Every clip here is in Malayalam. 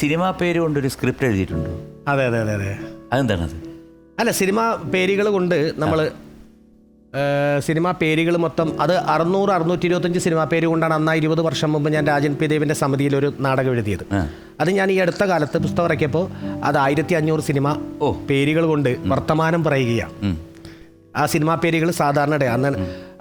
സിനിമാ പേര് കൊണ്ടൊരു സ്ക്രിപ്റ്റ് എഴുതിയിട്ടുണ്ടോ? അതെ അതെ അതെ അതെ. അതെന്താണത്? അല്ല, സിനിമാ പേരുകൾ കൊണ്ട് നമ്മൾ സിനിമാ പേരുകൾ മൊത്തം അത് 600-625 സിനിമാ പേര് കൊണ്ടാണ് അന്ന് 20 വർഷം മുമ്പ് ഞാൻ രാജൻ പി ദേവിൻ്റെ സമിതിയിൽ ഒരു നാടകം എഴുതിയത്. അത് ഞാൻ ഈ അടുത്ത കാലത്ത് പുസ്തകം ഇറക്കിയപ്പോൾ അത് 1500 സിനിമ പേരുകൾ കൊണ്ട് വർത്തമാനം പറയുകയാണ്. ആ സിനിമാ പേരുകൾ സാധാരണ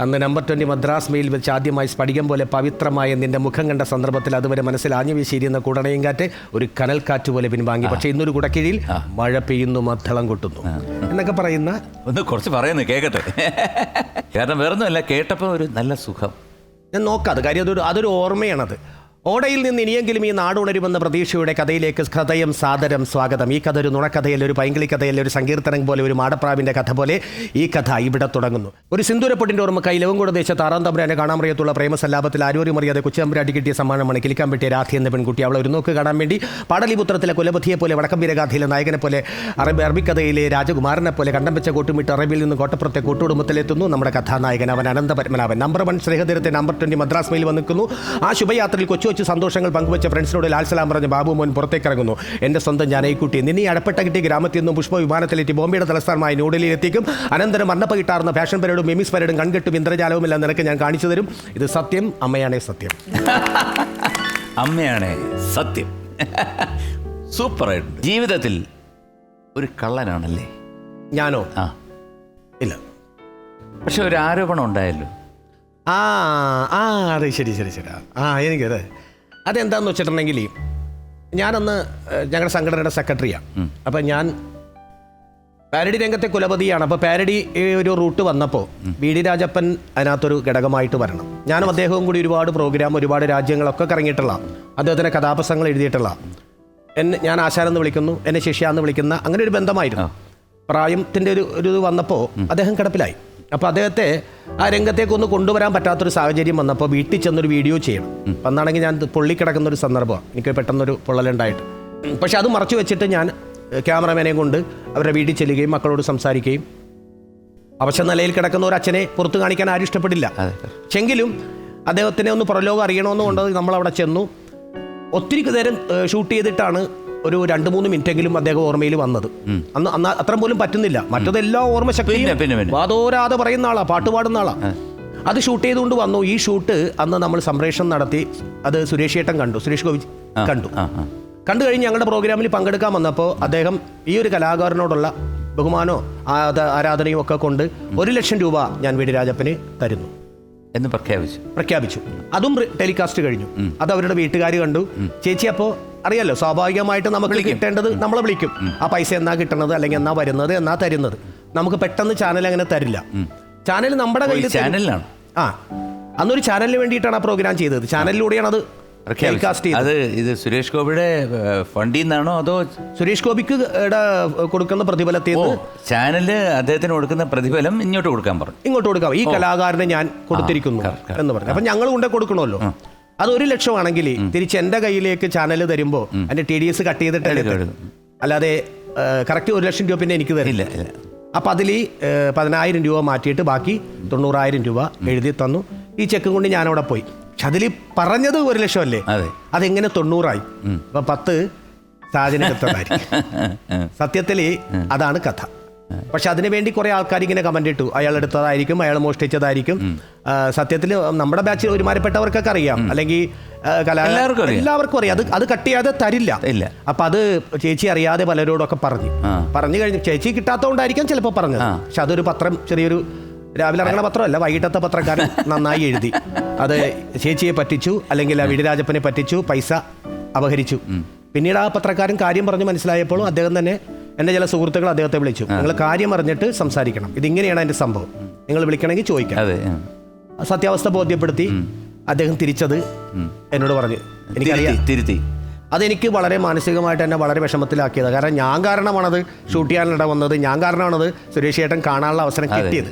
അന്ന് നമ്പർ 20 മദ്രാസ് മെയിൽ വെച്ച് ആദ്യമായി സ്ഫടികം പോലെ പവിത്രമായ നിന്റെ മുഖം കണ്ട സന്ദർഭത്തിൽ അതുവരെ മനസ്സിൽ ആഞ്ഞു വീശിയിരുന്ന കുടണയും കാറ്റ് ഒരു കനൽക്കാറ്റ് പോലെ പിൻവാങ്ങി. പക്ഷേ ഇന്നൊരു കുടക്കീഴിൽ മഴ പെയ്യുന്നു, മദ്ദളം കൊട്ടുന്നു എന്നൊക്കെ പറയുന്ന ഒന്ന് കുറച്ച് പറയുന്നു കേൾക്കട്ടെ. കാരണം വേറൊന്നുമല്ല, കേട്ടപ്പോൾ ഒരു നല്ല സുഖം. ഞാൻ നോക്കാതെ കാര്യം അതൊരു ഓർമ്മയാണത്. ഓടയിൽ നിന്ന് ഇനിയെങ്കിലും ഈ നാടുണരുമെന്ന പ്രതീക്ഷയുടെ കഥയിലേക്ക് ഹൃദയം സാദരം സ്വാഗതം. ഈ കഥ ഒരു നുണക്കഥയല്ല, ഒരു പൈങ്കിളി കഥയല്ല, ഒരു സങ്കീർത്തനം പോലെ, ഒരു മാടപ്രാവിൻ്റെ കഥ പോലെ ഈ കഥ ഇവിടെ തുടങ്ങുന്നു. ഒരു സിന്ദൂരപ്പൊട്ടിൻ്റെ ഓർമ്മ കൈലവംകൂട് ദേശത്ത് 6 തമ്പുരാനെ കാണാൻ അറിയത്തുള്ള പ്രേമസല്ലാപത്തിൽ ആരോരും അറിയാതെ കൊച്ചുതമ്പുരാട്ടി കിട്ടിയ സമ്മാനമാണ് കിളിക്കാൻ പറ്റിയ രാധി എന്ന പെൺകുട്ടി. അവളെ ഒരു നോക്ക് കാണാൻ വേണ്ടി പാടലിപുത്രത്തിലെ കുലപതിയെ പോലെ, വടക്കംവീരഗാഥയിലെ നായകനെ പോലെ, അറബിക്കഥയിലെ രാജകുമാരനെ പോലെ കണ്ടം വെച്ച കൂട്ടുമിട്ട് അറബിയിൽ നിന്ന് കോട്ടപ്പുറത്തെ കൂട്ടുകുടുംബത്തിലെത്തുന്നു നമ്മുടെ കഥാനായകൻ. അവൻ അനന്തപത്മനാഭൻ. നമ്പർ 1 സ്നേഹതീരത്തെ നമ്പർ 20 മദ്രാസ് മെയിൽ വന്നിരിക്കുന്നു. ആ ശുഭയാത്രയിൽ കൊച്ചു സന്തോഷങ്ങൾ പങ്കുവച്ച ഫ്രണ്ട്സിനോട് ലാൽസലാം പറഞ്ഞ് ബാബു മോൻ പുറത്തേക്ക് ഇറങ്ങുന്നു. എൻ്റെ സ്വന്തം ജാനകിക്കുട്ടി നിന്നെ അടപ്പെട്ട കിട്ടിയ ഗ്രാമത്തിൽ നിന്നും പുഷ്പ വിമാനത്തിലെത്തി ബോംബെയുടെ തലസ്ഥാനമായ ന്യൂഡൽഹിയിൽ എത്തിക്കും. അനന്തരം മണ്ണപ്പ കിട്ടാറുന്ന ഫാഷൻ പരേഡും മെമിസ് പരേഡും കൺകെട്ടും ഇന്ദ്രജാലവുമെല്ലാം നിനക്ക് ഞാൻ കാണിച്ചു തരും. ഇത് സത്യം, അമ്മയാണേ സത്യം. അമ്മയാണേ സത്യം. സൂപ്പറായിട്ടുണ്ട്. ജീവിതത്തിൽ ഒരു കള്ളനാണല്ലേ ഞാനോ? ഇല്ല, പക്ഷെ ഒരു ആരോപണം ഉണ്ടായല്ലോ. അതെ, ശരി. എനിക്കത് അതെന്താണെന്ന് വെച്ചിട്ടുണ്ടെങ്കിൽ ഞാനന്ന് ഞങ്ങളുടെ സംഘടനയുടെ സെക്രട്ടറിയാണ്. അപ്പം ഞാൻ പാരഡി രംഗത്തെ കുലപതിയാണ്. അപ്പോൾ പാരഡി ഒരു റൂട്ട് വന്നപ്പോൾ വി ഡി രാജപ്പൻ അതിനകത്തൊരു ഘടകമായിട്ട് വരണം. ഞാനും അദ്ദേഹവും കൂടി ഒരുപാട് പ്രോഗ്രാം, ഒരുപാട് രാജ്യങ്ങളൊക്കെ കറങ്ങിയിട്ടുള്ള, അദ്ദേഹത്തിൻ്റെ കഥാപുസ്തകങ്ങൾ എഴുതിയിട്ടുള്ള, ഞാൻ ആശാനെന്ന് വിളിക്കുന്നു, എന്നെ ശിഷ്യാന്ന് വിളിക്കുന്ന അങ്ങനെ ഒരു ബന്ധമായിരുന്നു. പ്രായത്തിൻ്റെ ഒരു ഇത് വന്നപ്പോൾ അദ്ദേഹം കിടപ്പിലായി. അപ്പോൾ അദ്ദേഹത്തെ ആ രംഗത്തേക്കൊന്ന് കൊണ്ടുവരാൻ പറ്റാത്തൊരു സാഹചര്യം വന്നപ്പോൾ വീട്ടിൽ ചെന്നൊരു വീഡിയോ ചെയ്യണം. അന്നാണെങ്കിൽ ഞാൻ പൊള്ളിക്കിടക്കുന്നൊരു സന്ദർഭമാണ്, എനിക്ക് പെട്ടെന്നൊരു പൊള്ളലുണ്ടായിട്ട്. പക്ഷെ അത് മറച്ചു വെച്ചിട്ട് ഞാൻ ക്യാമറമാനെ കൊണ്ട് അവരുടെ വീട്ടിൽ ചെല്ലുകയും മക്കളോട് സംസാരിക്കുകയും, അവശ നിലയിൽ കിടക്കുന്ന ഒരു അച്ഛനെ പുറത്ത് കാണിക്കാൻ ആരും ഇഷ്ടപ്പെടില്ല. പക്ഷെങ്കിലും അദ്ദേഹത്തിനെ ഒന്ന് പുറലോകം അറിയണമെന്ന് കൊണ്ട് നമ്മളവിടെ ചെന്നു. ഒത്തിരി നേരം ഷൂട്ട് ചെയ്തിട്ടാണ് ഒരു 2-3 മിനിറ്റെങ്കിലും അദ്ദേഹം ഓർമ്മയിൽ വന്നത്. അന്ന് അത്ര പോലും പറ്റുന്നില്ല. മറ്റതെല്ലാം ഓർമ്മ ശക്തി വാതോരാതെ പറയുന്ന ആളാ, പാട്ട് പാടുന്ന ആളാ. അത് ഷൂട്ട് ചെയ്തുകൊണ്ട് വന്നു. ഈ ഷൂട്ട് അന്ന് നമ്മൾ സംപ്രേഷണം നടത്തി. അത് സുരേഷ് ഏട്ടൻ കണ്ടു, സുരേഷ് ഗോപി കണ്ടു കഴിഞ്ഞ് ഞങ്ങളുടെ പ്രോഗ്രാമിൽ പങ്കെടുക്കാൻ വന്നപ്പോൾ അദ്ദേഹം ഈ ഒരു കലാകാരനോടുള്ള ബഹുമാനോ ആരാധനയും ഒക്കെ കൊണ്ട് 1 ലക്ഷം രൂപ ഞാൻ വി ഡി രാജപ്പന് തരുന്നു എന്ന് പ്രഖ്യാപിച്ചു. അതും ടെലികാസ്റ്റ് കഴിഞ്ഞു. അത് അവരുടെ വീട്ടുകാർ കണ്ടു. ചേച്ചി അപ്പോൾ അറിയാലോ, സ്വാഭാവികമായിട്ട് നമുക്ക് കിട്ടേണ്ടത് നമ്മളെ വിളിക്കും. ആ പൈസ എന്നാ കിട്ടണത്, അല്ലെങ്കിൽ എന്നാ വരുന്നത്, എന്നാ തരുന്നത്. നമുക്ക് പെട്ടെന്ന് ചാനൽ അങ്ങനെ തരില്ല. ചാനൽ നമ്മുടെ കയ്യിൽ ചാനലിലാണ്. അന്നൊരു ചാനലിന് വേണ്ടിയിട്ടാണ് ആ പ്രോഗ്രാം ചെയ്തത്. ചാനലിലൂടെയാണ് അത് ടെലികാസ്റ്റ് ചെയ്തത്. ഇത് സുരേഷ് ഗോപിയുടെ ഫണ്ടിൽ നിന്നാണോ അതോ സുരേഷ് ഗോപിക്ക് കൊടുക്കുന്ന പ്രതിഫലത്തിൽ ചാനല് അദ്ദേഹത്തിന് കൊടുക്കുന്ന പ്രതിഫലം ഇങ്ങോട്ട് കൊടുക്കാം. ഈ കലാകാരനെ ഞാൻ കൊടുത്തിരിക്കുന്നു എന്ന് പറഞ്ഞു. അപ്പം ഞങ്ങൾ കൊണ്ടേ കൊടുക്കണമല്ലോ. അത് 1 ലക്ഷമാണെങ്കിൽ തിരിച്ച് എൻ്റെ കയ്യിലേക്ക് ചാനൽ തരുമ്പോൾ അതിൻ്റെ TDS കട്ട് ചെയ്തിട്ട് അല്ലാതെ കറക്റ്റ് 1 ലക്ഷം രൂപ പിന്നെ എനിക്ക് തരില്ല. അപ്പം അതിൽ 10,000 രൂപ മാറ്റിയിട്ട് ബാക്കി 90,000 രൂപ എഴുതി തന്നു. ഈ ചെക്കും കൊണ്ട് ഞാനവിടെ പോയി. പക്ഷെ അതിൽ പറഞ്ഞത് 1 ലക്ഷമല്ലേ, അതെങ്ങനെ 90 ആയി? അപ്പം 10 സാഹചര്യമായിരിക്കും. സത്യത്തിൽ അതാണ് കഥ. പക്ഷെ അതിനുവേണ്ടി കുറെ ആൾക്കാർ ഇങ്ങനെ കമന്റ് ഇട്ടു, അയാൾ എടുത്തതായിരിക്കും, അയാൾ മോഷ്ടിച്ചതായിരിക്കും. സത്യത്തിൽ നമ്മുടെ ബാച്ചിൽ ഒരുമാരപ്പെട്ടവർക്കൊക്കെ അറിയാം, അല്ലെങ്കിൽ എല്ലാവർക്കും അറിയാം. അത് കട്ട് ചെയ്യാതെ തരില്ല. അപ്പൊ അത് ചേച്ചി അറിയാതെ പലരോടൊക്കെ പറഞ്ഞു കഴിഞ്ഞു. ചേച്ചി കിട്ടാത്തതുകൊണ്ടായിരിക്കാം ചിലപ്പോൾ പറഞ്ഞത്. പക്ഷെ അതൊരു പത്രം, ചെറിയൊരു രാവിലെ ഇറങ്ങുന്ന പത്രമല്ല, വൈകിട്ടത്തെ പത്രക്കാരൻ നന്നായി എഴുതി. അത് ചേച്ചിയെ പറ്റിച്ചു, അല്ലെങ്കിൽ വി ഡി രാജപ്പനെ പറ്റിച്ചു, പൈസ അപഹരിച്ചു. പിന്നീട് ആ പത്രക്കാരൻ കാര്യം പറഞ്ഞ് മനസ്സിലായപ്പോഴും അദ്ദേഹം തന്നെ, എൻ്റെ ചില സുഹൃത്തുക്കൾ അദ്ദേഹത്തെ വിളിച്ചു, നിങ്ങൾ കാര്യം അറിഞ്ഞിട്ട് സംസാരിക്കണം, ഇതിങ്ങനെയാണ് അതിൻ്റെ സംഭവം, നിങ്ങൾ വിളിക്കണമെങ്കിൽ ചോദിക്കണം. സത്യാവസ്ഥ ബോധ്യപ്പെടുത്തി അദ്ദേഹം തിരിച്ചത് എന്നോട് പറഞ്ഞു. എനിക്കറിയാം അതെനിക്ക് വളരെ മാനസികമായിട്ട് എന്നെ വളരെ വിഷമത്തിലാക്കിയത്. കാരണം ഞാൻ കാരണമാണത് ഷൂട്ട് ചെയ്യാനിട വന്നത്, ഞാൻ കാരണമാണത് സുരേഷ് ഏട്ടൻ കാണാനുള്ള അവസരം കിട്ടിയത്.